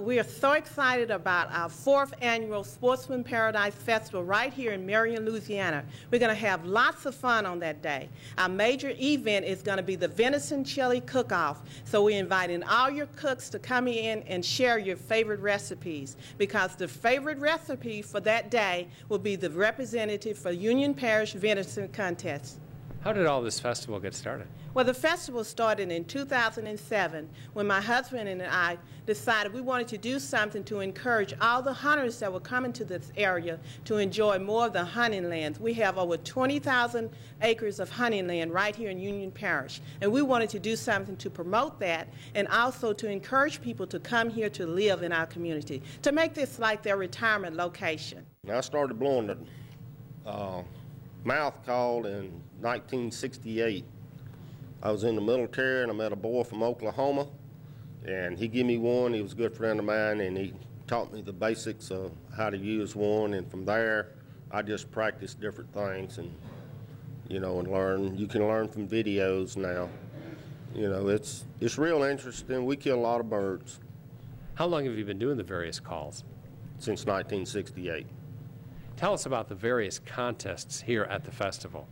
We are so excited about our 4th annual Sportsman Paradise Festival right here in Marion, Louisiana. We're going to have lots of fun on that day. Our major event is going to be the Venison Chili Cook-Off. So we're inviting all your cooks to come in and share your favorite recipes, because the favorite recipe for that day will be the representative for Union Parish Venison Contest. How did all this festival get started? Well, the festival started in 2007 when my husband and I decided we wanted to do something to encourage all the hunters that were coming to this area to enjoy more of the hunting lands. We have over 20,000 acres of hunting land right here in Union Parish, and we wanted to do something to promote that and also to encourage people to come here to live in our community, to make this like their retirement location. I started blowing the mouth call in 1968. I was in the military and I met a boy from Oklahoma, and he gave me one. He was a good friend of mine, and he taught me the basics of how to use one, and from there I just practiced different things and and learn. You can learn from videos now. It's real interesting. We kill a lot of birds. How long have you been doing the various calls? Since 1968. Tell us about the various contests here at the festival.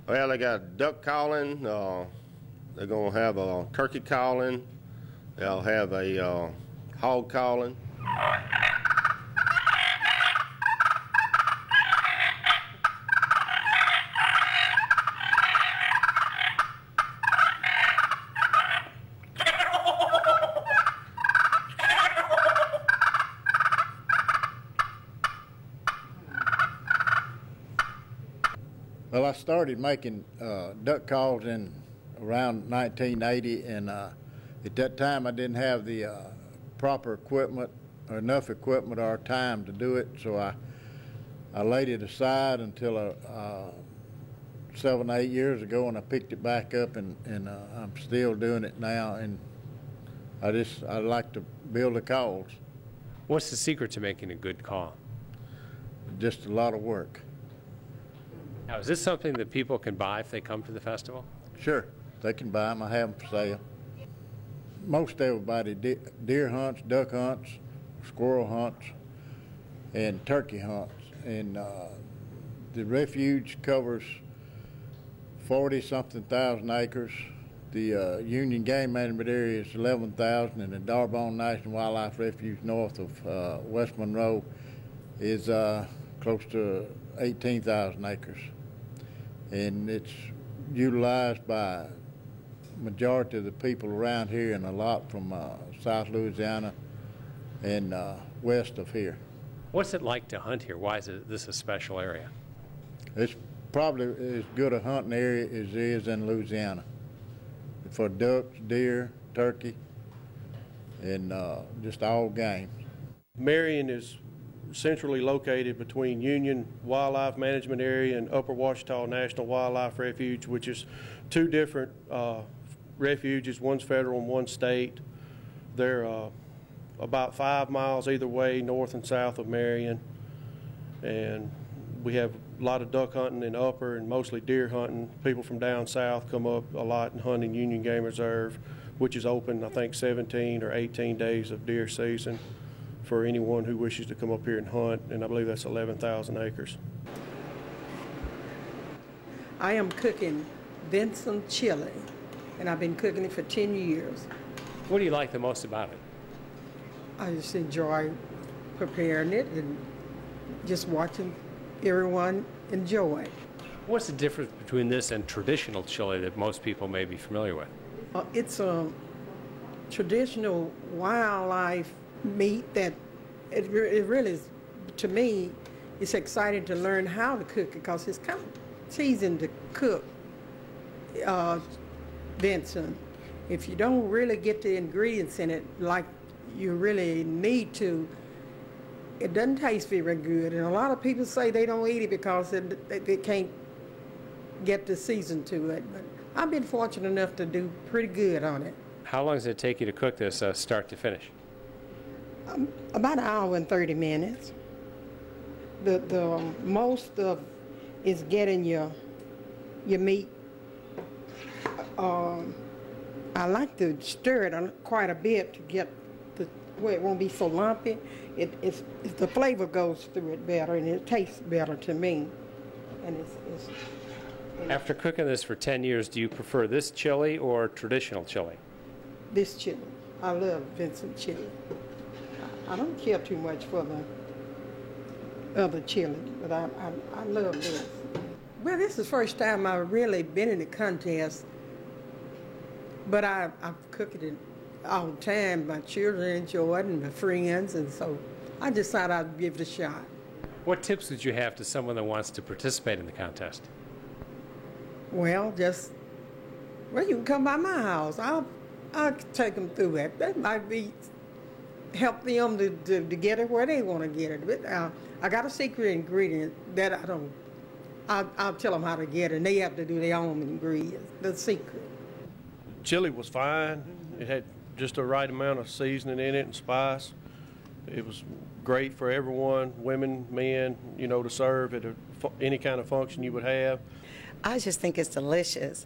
Well, they got duck calling. They're going to have a turkey calling. They'll have a hog calling. Well, I started making duck calls in around 1980, and at that time I didn't have the proper equipment or enough equipment or time to do it, so I laid it aside until 7 or 8 years ago, and I picked it back up, and I'm still doing it now, and I like to build the calls. What's the secret to making a good call? Just a lot of work. Now, is this something that people can buy if they come to the festival? Sure, they can buy them. I have them for sale. Most everybody, deer hunts, duck hunts, squirrel hunts, and turkey hunts. And the refuge covers 40-something thousand acres. The Union Game Management Area is 11,000, and the Darbone National Wildlife Refuge north of West Monroe is close to 18,000 acres. And it's utilized by majority of the people around here, and a lot from South Louisiana and west of here. What's it like to hunt here? Why is this a special area? It's probably as good a hunting area as there is in Louisiana for ducks, deer, turkey, and just all game. Marion is centrally located between Union Wildlife Management Area and Upper Ouachita National Wildlife Refuge, which is two different refuges. One's federal and one's state. They're about 5 miles either way, north and south of Marion. And we have a lot of duck hunting in Upper and mostly deer hunting. People from down south come up a lot and hunt in Union Game Reserve, which is open, I think, 17 or 18 days of deer season for anyone who wishes to come up here and hunt, and I believe that's 11,000 acres. I am cooking venison chili, and I've been cooking it for 10 years. What do you like the most about it? I just enjoy preparing it and just watching everyone enjoy it. What's the difference between this and traditional chili that most people may be familiar with? It's a traditional wildlife meat that it really is, to me, it's exciting to learn how to cook it, because it's kind of teasing to cook venison. If you don't really get the ingredients in it like you really need to, it doesn't taste very good. And a lot of people say they don't eat it because they can't get the season to it. But I've been fortunate enough to do pretty good on it. How long does it take you to cook this start to finish? About an hour and 30 minutes. The most of is getting your meat. I like to stir it quite a bit to get where it won't be so lumpy. The flavor goes through it better, and it tastes better to me. And After cooking this for 10 years, do you prefer this chili or traditional chili? this chili. I love Vincent chili. I don't care too much for the other chili, but I love this. Well, this is the first time I've really been in a contest, but I've cooked it all the time. My children enjoy it and my friends, and so I decided I'd give it a shot. What tips would you have to someone that wants to participate in the contest? Well, you can come by my house. I'll take them through it. That might help them to get it where they want to get it. But I got a secret ingredient that I'll tell them how to get it, and they have to do their own ingredients. The secret. Chili was fine. It had just the right amount of seasoning in it and spice. It was great for everyone, women, men, to serve at any kind of function you would have. I just think it's delicious.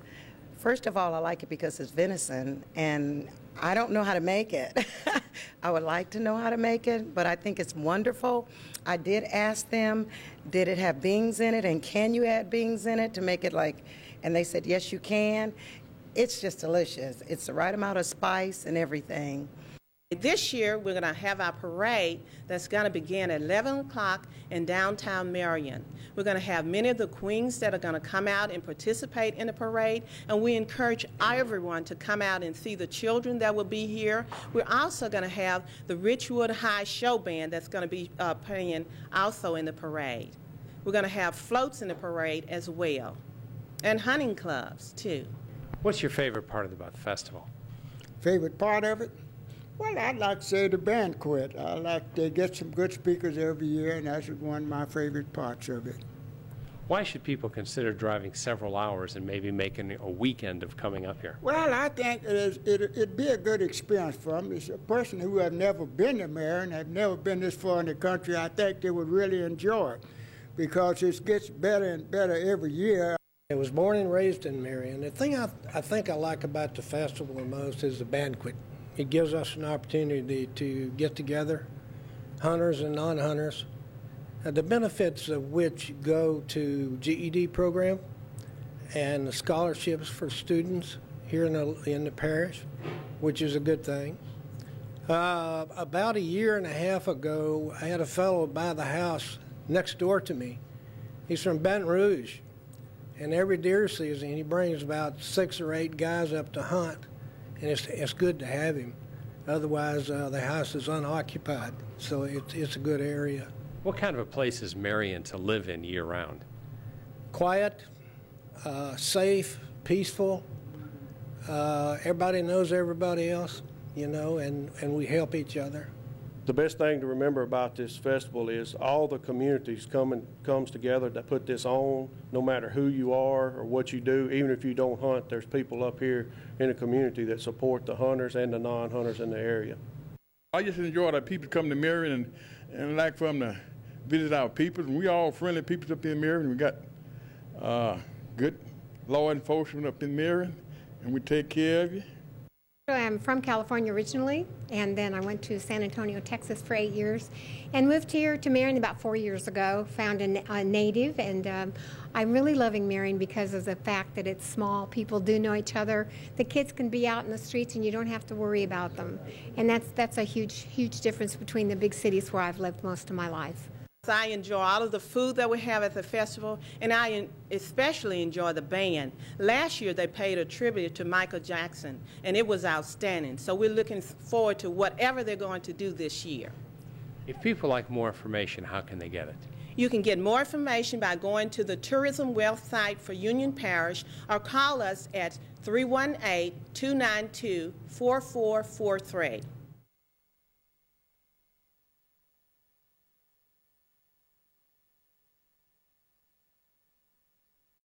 First of all, I like it because it's venison, and I don't know how to make it. I would like to know how to make it, but I think it's wonderful. I did ask them, did it have beans in it, and can you add beans in it to make it and they said, yes, you can. It's just delicious. It's the right amount of spice and everything. This year, we're going to have our parade that's going to begin at 11 o'clock in downtown Marion. We're going to have many of the queens that are going to come out and participate in the parade, and we encourage everyone to come out and see the children that will be here. We're also going to have the Richwood High Show Band that's going to be playing also in the parade. We're going to have floats in the parade as well, and hunting clubs, too. What's your favorite part about the festival? Favorite part of it? Well, I'd like to say the banquet. I like to get some good speakers every year, and that's one of my favorite parts of it. Why should people consider driving several hours and maybe making a weekend of coming up here? Well, I think it'd be a good experience for them. As a person who have never been to Marion, have never been this far in the country, I think they would really enjoy it because it gets better and better every year. I was born and raised in Marion. The thing I think I like about the festival the most is the banquet. It gives us an opportunity to get together, hunters and non-hunters, the benefits of which go to GED program and the scholarships for students here in the parish, which is a good thing. About a year and a half ago, I had a fellow buy the house next door to me. He's from Baton Rouge, and every deer season he brings about 6 or 8 guys up to hunt. And it's good to have him. Otherwise, the house is unoccupied, so it's a good area. What kind of a place is Marion to live in year-round? Quiet, safe, peaceful. Everybody knows everybody else, and we help each other. The best thing to remember about this festival is all the communities comes together to put this on, no matter who you are or what you do. Even if you don't hunt, there's people up here in the community that support the hunters and the non-hunters in the area. I just enjoy that people come to Marion and like for them to visit our people. And we all friendly people up in Marion. We got good law enforcement up in Marion, and we take care of you. I'm from California originally, and then I went to San Antonio, Texas for 8 years, and moved here to Marion about 4 years ago, found a native, and I'm really loving Marion because of the fact that it's small. People do know each other. The kids can be out in the streets, and you don't have to worry about them. And that's a huge difference between the big cities where I've lived most of my life. I enjoy all of the food that we have at the festival, and I especially enjoy the band. Last year they paid a tribute to Michael Jackson, and it was outstanding. So we're looking forward to whatever they're going to do this year. If people like more information, how can they get it? You can get more information by going to the tourism website for Union Parish or call us at 318-292-4443.